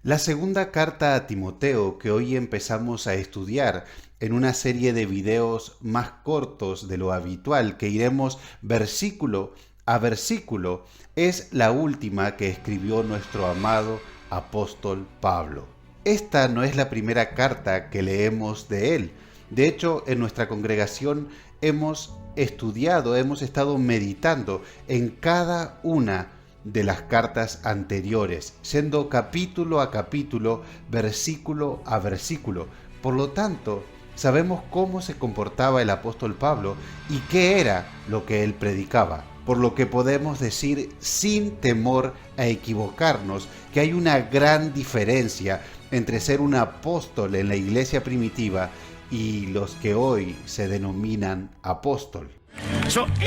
La segunda carta a Timoteo que hoy empezamos a estudiar en una serie de videos más cortos de lo habitual que iremos versículo a versículo es la última que escribió nuestro amado apóstol Pablo. Esta no es la primera carta que leemos de él. De hecho, en nuestra congregación hemos estado meditando en cada una de las cartas anteriores, siendo capítulo a capítulo, versículo a versículo. Por lo tanto, sabemos cómo se comportaba el apóstol Pablo y qué era lo que él predicaba. Por lo que podemos decir sin temor a equivocarnos que hay una gran diferencia entre ser un apóstol en la iglesia primitiva y los que hoy se denominan apóstol.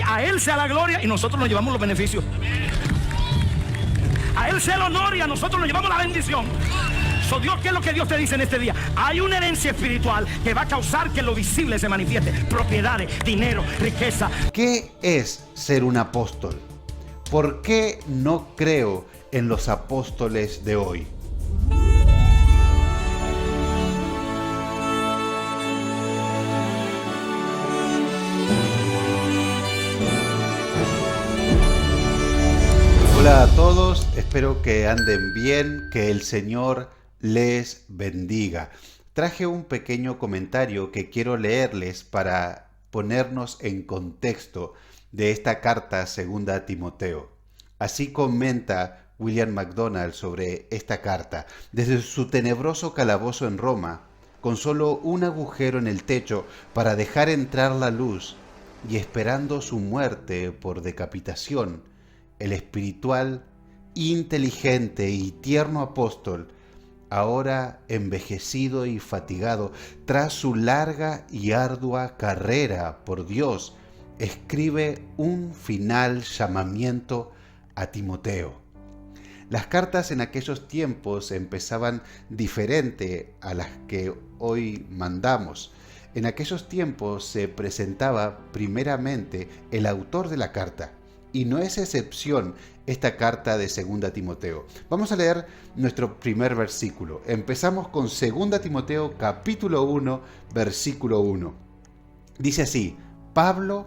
A Él sea la gloria y nosotros nos llevamos los beneficios. A Él sea el honor y a nosotros nos llevamos la bendición. Dios, ¿qué es lo que Dios te dice en este día? Hay una herencia espiritual que va a causar que lo visible se manifieste. Propiedades, dinero, riqueza. ¿Qué es ser un apóstol? ¿Por qué no creo en los apóstoles de hoy? Hola a todos, espero que anden bien, que el Señor les bendiga. Traje un pequeño comentario que quiero leerles para ponernos en contexto de esta carta segunda a Timoteo. Así comenta William MacDonald sobre esta carta. Desde su tenebroso calabozo en Roma, con solo un agujero en el techo para dejar entrar la luz y esperando su muerte por decapitación, el espiritual, inteligente y tierno apóstol, ahora envejecido y fatigado, tras su larga y ardua carrera por Dios, escribe un final llamamiento a Timoteo. Las cartas en aquellos tiempos empezaban diferente a las que hoy mandamos. En aquellos tiempos se presentaba primeramente el autor de la carta, y no es excepción esta carta de 2 Timoteo. Vamos a leer nuestro primer versículo. Empezamos con 2 Timoteo capítulo 1, versículo 1. Dice así: Pablo,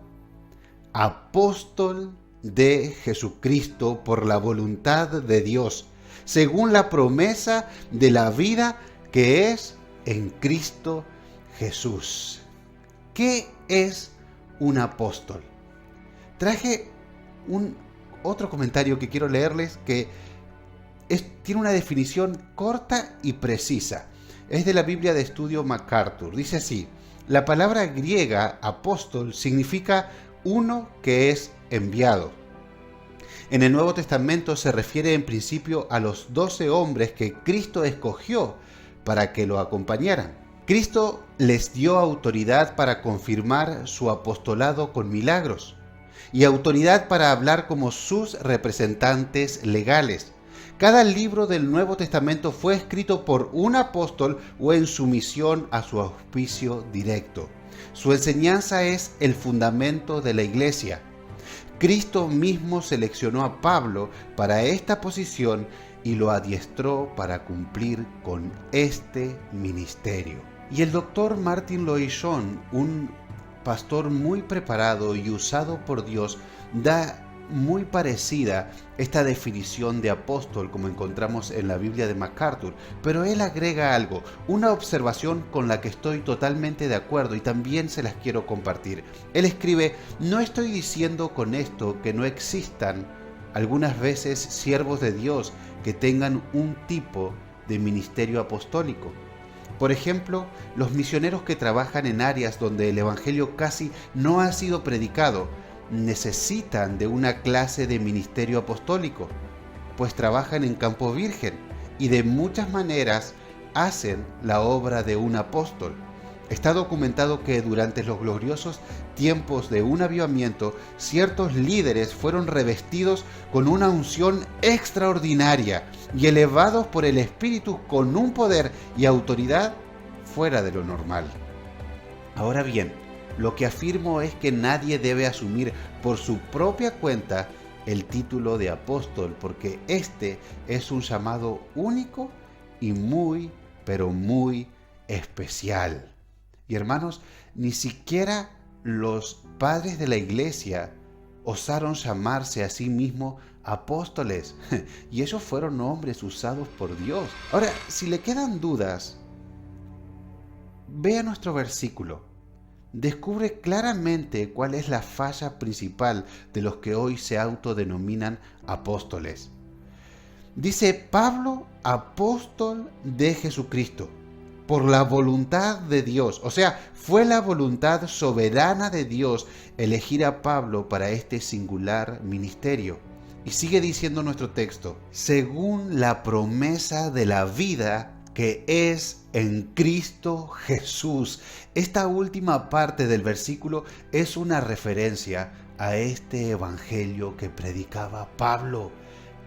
apóstol de Jesucristo por la voluntad de Dios, según la promesa de la vida que es en Cristo Jesús. ¿Qué es un apóstol? Traje otro comentario que quiero leerles que tiene una definición corta y precisa. Es de la Biblia de Estudio MacArthur. Dice así: la palabra griega apóstol significa uno que es enviado. En el Nuevo Testamento se refiere en principio a los 12 hombres que Cristo escogió para que lo acompañaran. Cristo les dio autoridad para confirmar su apostolado con milagros y autoridad para hablar como sus representantes legales. Cada libro del Nuevo Testamento fue escrito por un apóstol o en sumisión a su auspicio directo. Su enseñanza es el fundamento de la iglesia. Cristo mismo seleccionó a Pablo para esta posición y lo adiestró para cumplir con este ministerio. Y el doctor Martin Lloyd-Jones, un pastor muy preparado y usado por Dios, da muy parecida esta definición de apóstol como encontramos en la Biblia de MacArthur, pero él agrega algo, una observación con la que estoy totalmente de acuerdo y también se las quiero compartir. Él escribe: no estoy diciendo con esto que no existan algunas veces siervos de Dios que tengan un tipo de ministerio apostólico. Por ejemplo, los misioneros que trabajan en áreas donde el evangelio casi no ha sido predicado necesitan de una clase de ministerio apostólico, pues trabajan en campo virgen y de muchas maneras hacen la obra de un apóstol. Está documentado que durante los gloriosos tiempos de un avivamiento, ciertos líderes fueron revestidos con una unción extraordinaria y elevados por el Espíritu con un poder y autoridad fuera de lo normal. Ahora bien, lo que afirmo es que nadie debe asumir por su propia cuenta el título de apóstol, porque este es un llamado único y muy, pero muy especial. Y hermanos, ni siquiera los padres de la iglesia osaron llamarse a sí mismos apóstoles, y ellos fueron hombres usados por Dios. Ahora, si le quedan dudas, vea nuestro versículo. Descubre claramente cuál es la falla principal de los que hoy se autodenominan apóstoles. Dice Pablo, apóstol de Jesucristo, por la voluntad de Dios. O sea, fue la voluntad soberana de Dios elegir a Pablo para este singular ministerio. Y sigue diciendo nuestro texto, según la promesa de la vida que es en Cristo Jesús. Esta última parte del versículo es una referencia a este evangelio que predicaba Pablo,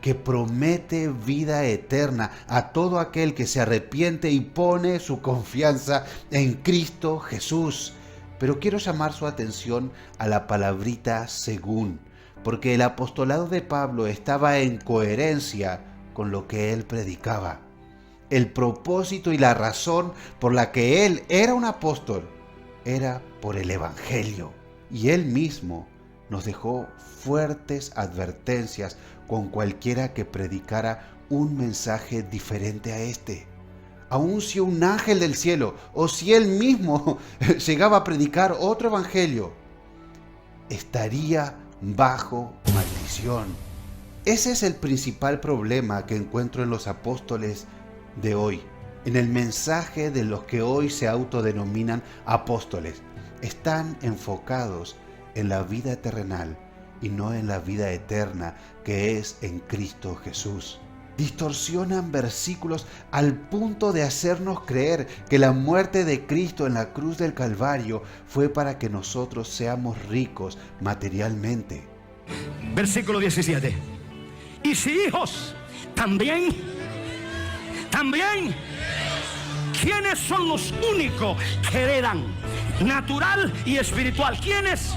que promete vida eterna a todo aquel que se arrepiente y pone su confianza en Cristo Jesús. Pero quiero llamar su atención a la palabrita según, porque el apostolado de Pablo estaba en coherencia con lo que él predicaba. El propósito y la razón por la que él era un apóstol era por el evangelio. Y él mismo nos dejó fuertes advertencias con cualquiera que predicara un mensaje diferente a este. Aun si un ángel del cielo o si él mismo llegaba a predicar otro evangelio, estaría bajo maldición. Ese es el principal problema que encuentro en los apóstoles de hoy, en el mensaje de los que hoy se autodenominan apóstoles. Están enfocados en la vida terrenal y no en la vida eterna que es en Cristo Jesús. Distorsionan versículos al punto de hacernos creer que la muerte de Cristo en la cruz del Calvario fue para que nosotros seamos ricos materialmente. Versículo 17. Y si hijos, también, ¿quiénes son los únicos que heredan natural y espiritual? ¿Quiénes?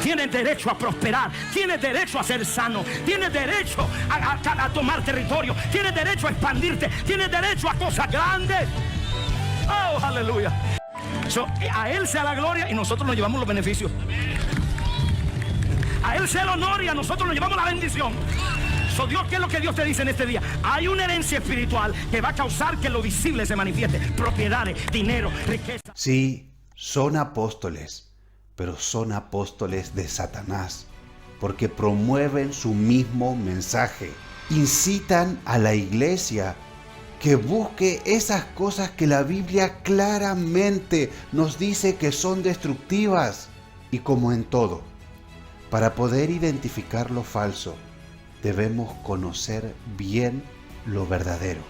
Tienes derecho a prosperar, tienes derecho a ser sano, tienes derecho a tomar territorio, tienes derecho a expandirte, tienes derecho a cosas grandes. Oh, aleluya. A Él sea la gloria y nosotros nos llevamos los beneficios. A Él sea el honor y a nosotros nos llevamos la bendición. Dios, ¿qué es lo que Dios te dice en este día? Hay una herencia espiritual que va a causar que lo visible se manifieste. Propiedades, dinero, riqueza. Sí, son apóstoles, pero son apóstoles de Satanás, porque promueven su mismo mensaje. Incitan a la iglesia que busque esas cosas que la Biblia claramente nos dice que son destructivas. Y como en todo, para poder identificar lo falso, debemos conocer bien lo verdadero.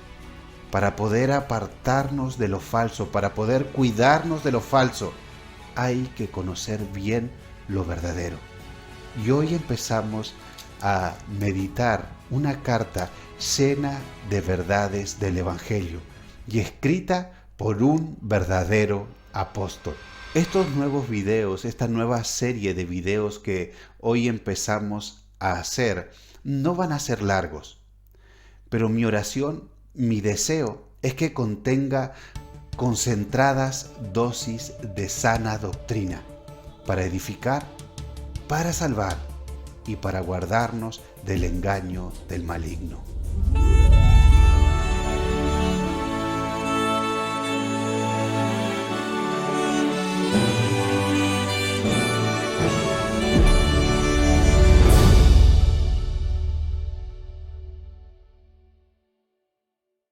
Para poder apartarnos de lo falso, para poder cuidarnos de lo falso, hay que conocer bien lo verdadero. Y hoy empezamos a meditar una carta llena de verdades del Evangelio y escrita por un verdadero apóstol. Estos nuevos videos, esta nueva serie de videos que hoy empezamos a hacer, no van a ser largos, pero mi oración, mi deseo es que contenga concentradas dosis de sana doctrina para edificar, para salvar y para guardarnos del engaño del maligno.